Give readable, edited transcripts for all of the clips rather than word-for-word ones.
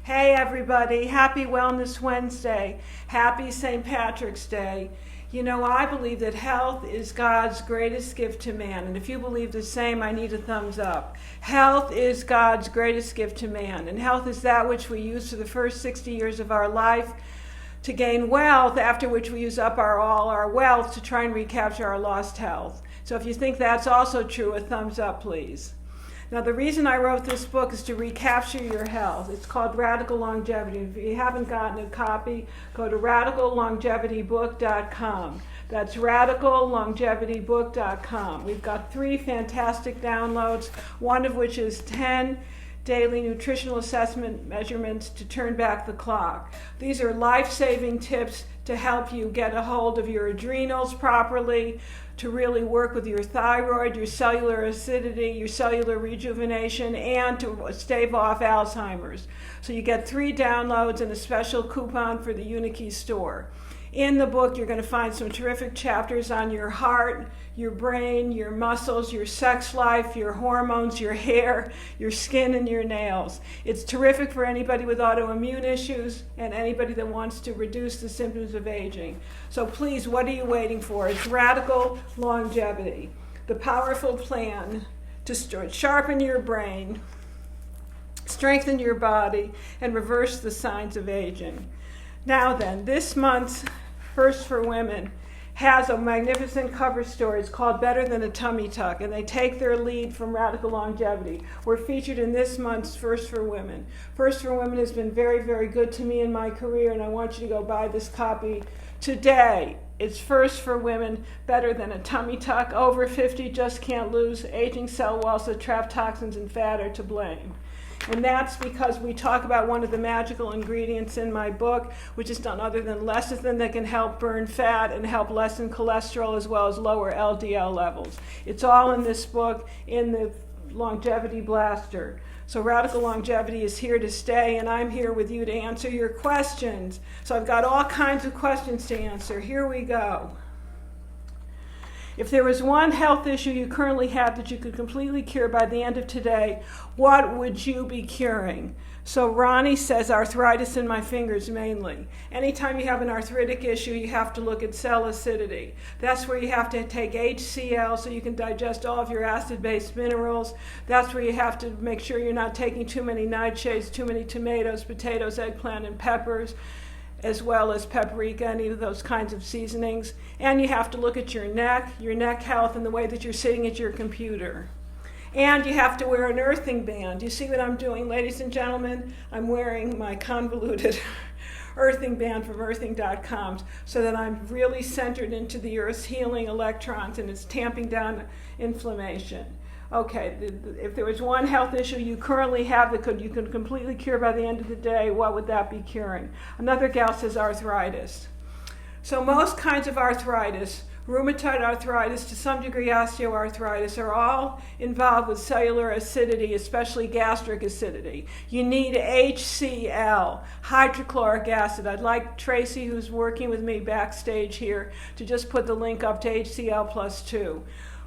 Hey everybody, happy Wellness Wednesday, happy St. Patrick's Day. You know, I believe that health is God's greatest gift to man, and if you believe the same, I need a thumbs up. Health is God's greatest gift to man, and health is that which we use for the first 60 years of our life to gain wealth, after which we use up all our wealth to try and recapture our lost health. So if you think that's also true, a thumbs up, please. Now, the reason I wrote this book is to recapture your health. It's called Radical Longevity. If you haven't gotten a copy, go to radicallongevitybook.com. That's radicallongevitybook.com. We've got 3 fantastic downloads, one of which is 10 daily nutritional assessment measurements to turn back the clock. These are life-saving tips to help you get a hold of your adrenals properly, to really work with your thyroid, your cellular acidity, your cellular rejuvenation, and to stave off Alzheimer's. So you get 3 downloads and a special coupon for the Unikey store. In the book, you're going to find some terrific chapters on your heart, your brain, your muscles, your sex life, your hormones, your hair, your skin, and your nails. It's terrific for anybody with autoimmune issues and anybody that wants to reduce the symptoms of aging. So please, what are you waiting for? It's Radical Longevity, the powerful plan to sharpen your brain, strengthen your body, and reverse the signs of aging. Now then, this month's First for Women has a magnificent cover story. It's called Better Than a Tummy Tuck, and they take their lead from Radical Longevity. We're featured in this month's First for Women. First for Women has been very, very good to me in my career, and I want you to go buy this copy today. It's First for Women, Better Than a Tummy Tuck. Over 50 just can't lose. Aging cell walls that trap toxins and fat are to blame. And that's because we talk about one of the magical ingredients in my book, which is none other than lecithin, that can help burn fat and help lessen cholesterol as well as lower LDL levels. It's all in this book, in the Longevity Blaster. So Radical Longevity is here to stay, and I'm here with you to answer your questions. So I've got all kinds of questions to answer. Here we go. If there was one health issue you currently have that you could completely cure by the end of today, what would you be curing? So Ronnie says arthritis in my fingers mainly. Anytime you have an arthritic issue, you have to look at cell acidity. That's where you have to take HCl so you can digest all of your acid-based minerals. That's where you have to make sure you're not taking too many nightshades, too many tomatoes, potatoes, eggplant, and peppers, as well as paprika, any of those kinds of seasonings. And you have to look at your neck health, and the way that you're sitting at your computer. And you have to wear an earthing band. You see what I'm doing, ladies and gentlemen? I'm wearing my convoluted earthing band from earthing.com so that I'm really centered into the Earth's healing electrons, and it's tamping down inflammation. Okay, if there was one health issue you currently have that you could completely cure by the end of the day, what would that be curing? Another gal says arthritis. So most kinds of arthritis, rheumatoid arthritis, to some degree osteoarthritis, are all involved with cellular acidity, especially gastric acidity. You need HCl, hydrochloric acid. I'd like Tracy, who's working with me backstage here, to just put the link up to HCl plus 2.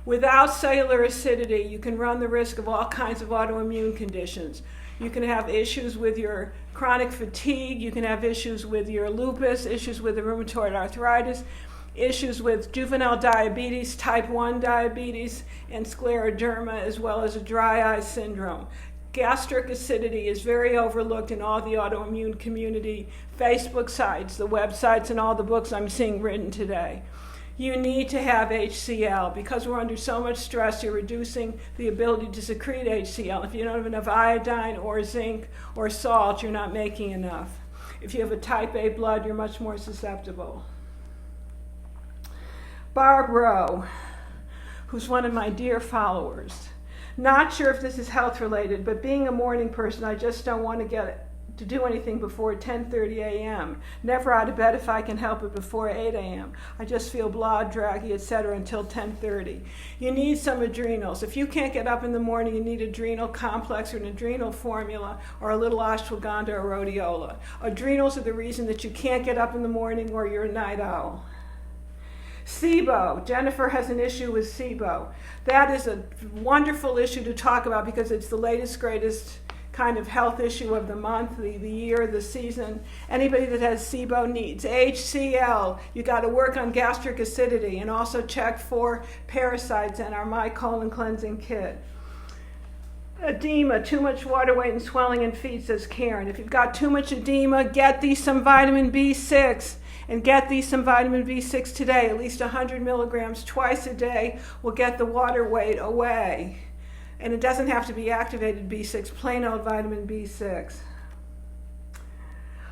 Without cellular acidity, you can run the risk of all kinds of autoimmune conditions. You can have issues with your chronic fatigue, you can have issues with your lupus, issues with the rheumatoid arthritis, issues with juvenile diabetes, type 1 diabetes, and scleroderma, as well as a dry eye syndrome. Gastric acidity is very overlooked in all the autoimmune community Facebook sites, the websites, and all the books I'm seeing written today. You need to have HCl. Because we're under so much stress, you're reducing the ability to secrete HCl. If you don't have enough iodine or zinc or salt, you're not making enough. If you have a type A blood, you're much more susceptible. Barb Rowe, who's one of my dear followers. Not sure if this is health related, but being a morning person, I just don't want to get to do anything before 10:30 a.m. Never out of bed if I can help it before 8 a.m. I just feel blah, draggy, etc. until 10:30. You need some adrenals. If you can't get up in the morning, you need adrenal complex or an adrenal formula or a little ashwagandha or rhodiola. Adrenals are the reason that you can't get up in the morning or you're a night owl. SIBO. Jennifer has an issue with SIBO. That is a wonderful issue to talk about because it's the latest, greatest kind of health issue of the month, the year, the season. Anybody that has SIBO needs. HCl, you got to work on gastric acidity and also check for parasites in our My Colon Cleansing Kit. Edema, too much water weight and swelling in feet, says Karen. If you've got too much edema, get these some vitamin B6. And get these some vitamin B6 today. At least 100 milligrams twice a day will get the water weight away. And it doesn't have to be activated B6, plain old vitamin B6.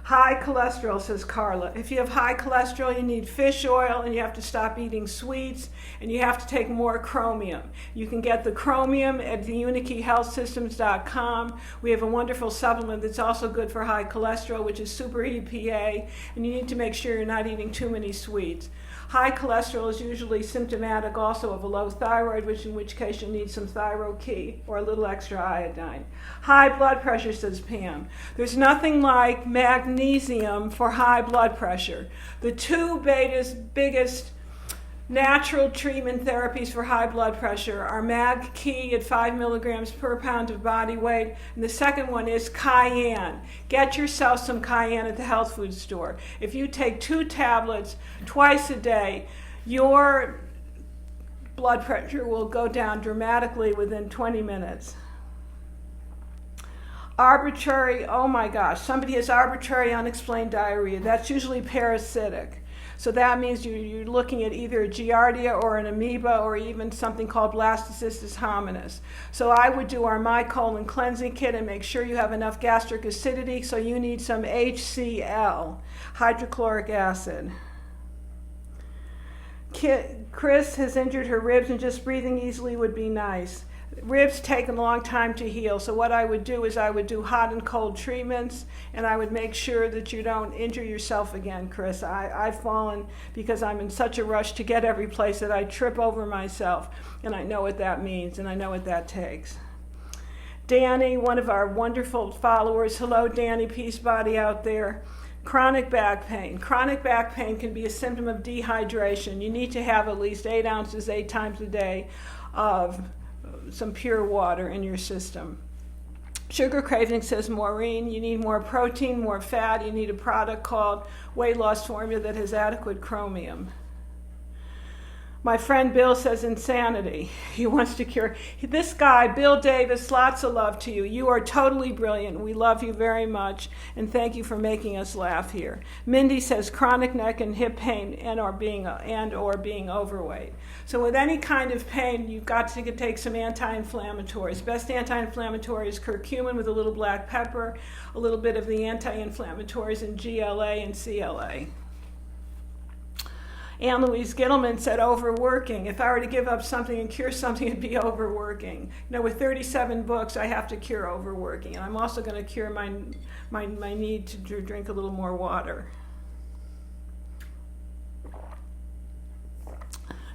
High cholesterol, says Carla. If you have high cholesterol, you need fish oil, and you have to stop eating sweets, and you have to take more chromium. You can get the chromium at theunityhealthsystems.com. We have a wonderful supplement that's also good for high cholesterol, which is super EPA, and you need to make sure you're not eating too many sweets. High cholesterol is usually symptomatic also of a low thyroid, in which case you'll need some Thyro-Key or a little extra iodine. High blood pressure, says Pam. There's nothing like magnesium for high blood pressure. The two biggest natural treatment therapies for high blood pressure are Mag-Key at 5 milligrams per pound of body weight, and the second one is cayenne. Get yourself some cayenne at the health food store. If you take 2 tablets twice a day, your blood pressure will go down dramatically within 20 minutes. Arbitrary, oh my gosh, somebody has arbitrary unexplained diarrhea. That's usually parasitic. So that means you're looking at either a giardia or an amoeba or even something called blastocystis hominis. So I would do our My Colon Cleansing Kit and make sure you have enough gastric acidity, so you need some HCl, hydrochloric acid. Chris has injured her ribs and just breathing easily would be nice. Ribs take a long time to heal, so what I would do is I would do hot and cold treatments, and I would make sure that you don't injure yourself again, Chris. I've fallen because I'm in such a rush to get every place that I trip over myself, and I know what that means, and I know what that takes. Danny, one of our wonderful followers, hello Danny, Peacebody out there. Chronic back pain. Chronic back pain can be a symptom of dehydration. You need to have at least 8 ounces 8 times a day of some pure water in your system. Sugar craving, says Maureen. You need more protein, more fat. You need a product called Weight Loss Formula that has adequate chromium. My friend Bill says insanity. He wants to cure. This guy, Bill Davis, lots of love to you. You are totally brilliant. We love you very much, and thank you for making us laugh here. Mindy says chronic neck and hip pain and or being overweight. So with any kind of pain, you've got to take some anti-inflammatories. Best anti-inflammatory is curcumin with a little black pepper, a little bit of the anti-inflammatories in GLA and CLA. Ann Louise Gittleman said overworking. If I were to give up something and cure something, it'd be overworking. You know, with 37 books, I have to cure overworking. And I'm also going to cure my need to drink a little more water.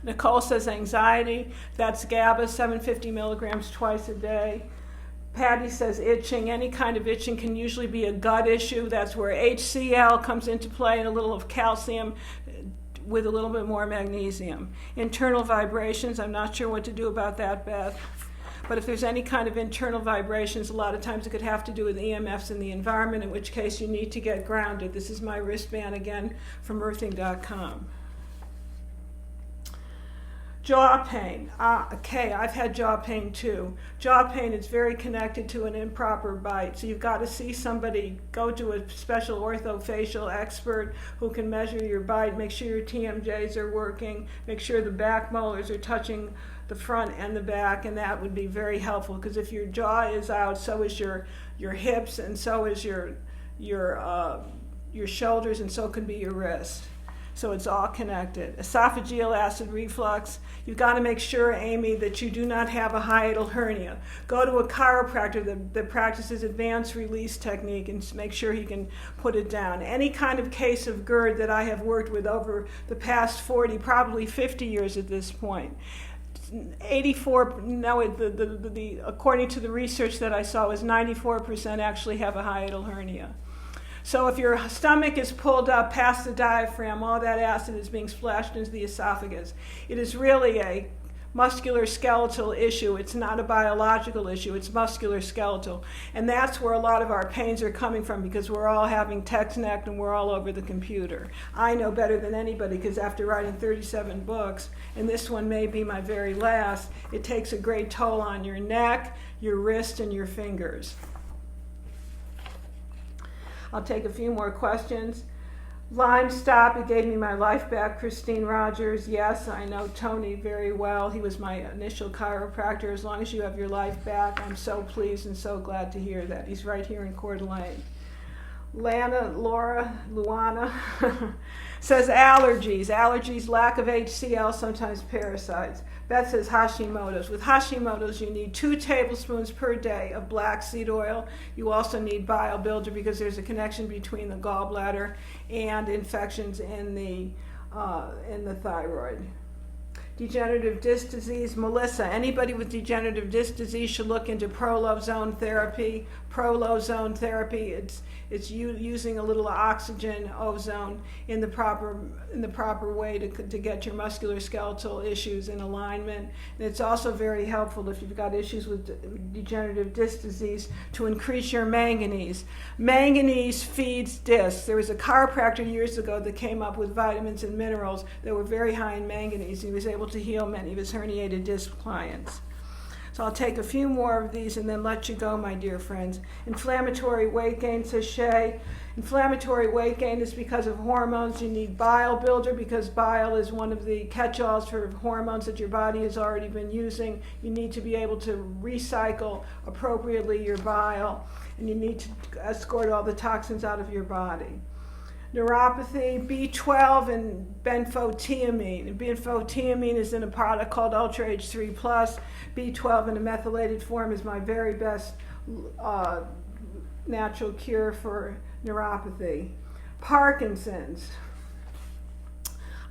Nicole says anxiety. That's GABA, 750 milligrams twice a day. Patty says itching. Any kind of itching can usually be a gut issue. That's where HCl comes into play, and a little of calcium with a little bit more magnesium. Internal vibrations, I'm not sure what to do about that, Beth. But if there's any kind of internal vibrations, a lot of times it could have to do with EMFs in the environment, in which case you need to get grounded. This is my wristband again from earthing.com. Jaw pain. Okay, I've had jaw pain too. Jaw pain is very connected to an improper bite. So you've got to see somebody, go to a special orthofacial expert who can measure your bite, make sure your TMJs are working, make sure the back molars are touching the front and the back, and that would be very helpful, because if your jaw is out, so is your hips, and so is your shoulders, and so can be your wrist. So it's all connected. Esophageal acid reflux. You've got to make sure, Amy, that you do not have a hiatal hernia. Go to a chiropractor that practices advanced release technique and make sure he can put it down. Any kind of case of GERD that I have worked with over the past 40, probably 50 years at this point, 84, no, according to the research that I saw, was 94% actually have a hiatal hernia. So if your stomach is pulled up past the diaphragm, all that acid is being splashed into the esophagus. It is really a musculoskeletal issue. It's not a biological issue, it's musculoskeletal. And that's where a lot of our pains are coming from, because we're all having text neck and we're all over the computer. I know better than anybody, because after writing 37 books, and this one may be my very last, it takes a great toll on your neck, your wrist, and your fingers. I'll take a few more questions. Lyme stop, it gave me my life back. Christine Rogers, yes, I know Tony very well. He was my initial chiropractor. As long as you have your life back, I'm so pleased and so glad to hear that. He's right here in Coeur d'Alene. Luana says allergies, lack of HCl, sometimes parasites. Beth says Hashimoto's. With Hashimoto's, you need 2 tablespoons per day of black seed oil. You also need bile builder, because there's a connection between the gallbladder and infections in the thyroid. Degenerative disc disease, Melissa, anybody with degenerative disc disease should look into prolozone therapy. Prolozone therapy, it's using a little oxygen, ozone, in the proper way to get your musculoskeletal issues in alignment. And it's also very helpful if you've got issues with degenerative disc disease to increase your manganese. Manganese feeds discs. There was a chiropractor years ago that came up with vitamins and minerals that were very high in manganese. He was able to heal many of his herniated disc clients. So I'll take a few more of these and then let you go, my dear friends. Inflammatory weight gain, says Shay. Inflammatory weight gain is because of hormones. You need bile builder, because bile is one of the catch-alls for hormones that your body has already been using. You need to be able to recycle appropriately your bile, and you need to escort all the toxins out of your body. Neuropathy, B12 and benfotiamine. Benfotiamine is in a product called Ultra H3+. B12 in a methylated form is my very best natural cure for neuropathy. Parkinson's.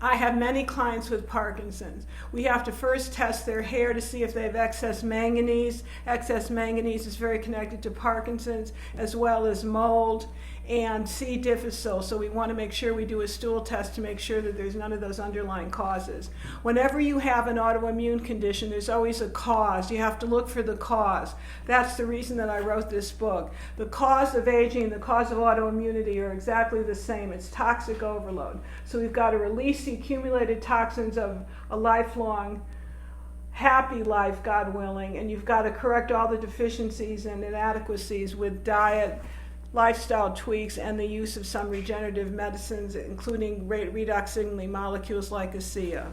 I have many clients with Parkinson's. We have to first test their hair to see if they have excess manganese. Excess manganese is very connected to Parkinson's, as well as mold and C. difficile. So we want to make sure we do a stool test to make sure that there's none of those underlying causes. Whenever you have an autoimmune condition, there's always a cause. You have to look for the cause. That's the reason that I wrote this book. The cause of aging and the cause of autoimmunity are exactly the same. It's toxic overload. So we've got to release the accumulated toxins of a lifelong happy life, God willing, and you've got to correct all the deficiencies and inadequacies with diet, lifestyle tweaks, and the use of some regenerative medicines, including redox signaling molecules like ASEA.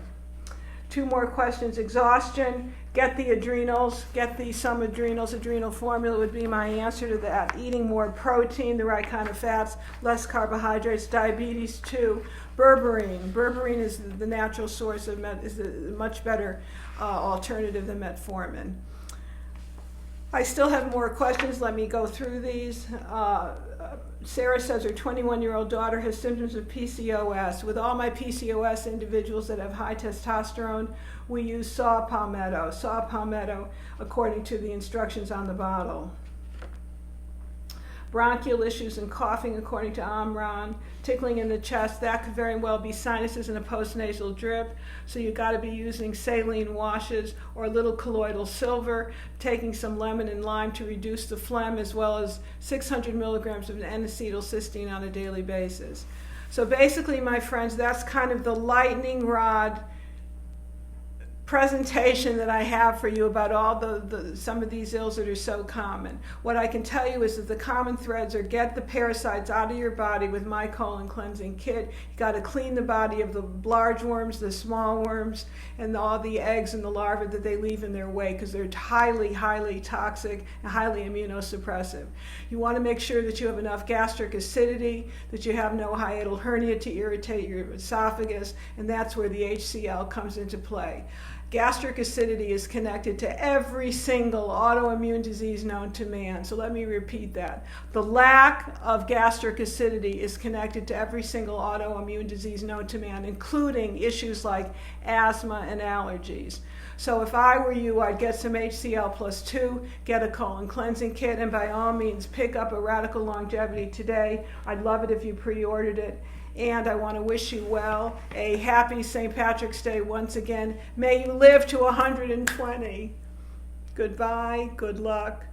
2 more questions. Exhaustion, get the adrenals, some adrenals. Adrenal formula would be my answer to that. Eating more protein, the right kind of fats, less carbohydrates. Diabetes too. Berberine. Berberine is the natural source of is a much better alternative than metformin. I still have more questions. Let me go through these. Sarah says her 21-year-old daughter has symptoms of PCOS. With all my PCOS individuals that have high testosterone, we use saw palmetto. Saw palmetto according to the instructions on the bottle. Bronchial issues and coughing according to Omron. Tickling in the chest, that could very well be sinuses and a postnasal drip. So you've got to be using saline washes or a little colloidal silver, taking some lemon and lime to reduce the phlegm, as well as 600 milligrams of N-acetylcysteine on a daily basis. So basically, my friends, that's kind of the lightning rod presentation that I have for you about all some of these ills that are so common. What I can tell you is that the common threads are: get the parasites out of your body with my colon cleansing kit. You got to clean the body of the large worms, the small worms, and all the eggs and the larvae that they leave in their way, because they're highly, highly toxic and highly immunosuppressive. You want to make sure that you have enough gastric acidity, that you have no hiatal hernia to irritate your esophagus, and that's where the HCl comes into play. Gastric acidity is connected to every single autoimmune disease known to man. So let me repeat that. The lack of gastric acidity is connected to every single autoimmune disease known to man, including issues like asthma and allergies. So if I were you, I'd get some HCl plus 2, get a colon cleansing kit, and by all means pick up a Radical Longevity today. I'd love it if you pre-ordered it. and I want to wish you well. A happy St. Patrick's Day once again. May you live to 120. Goodbye, good luck.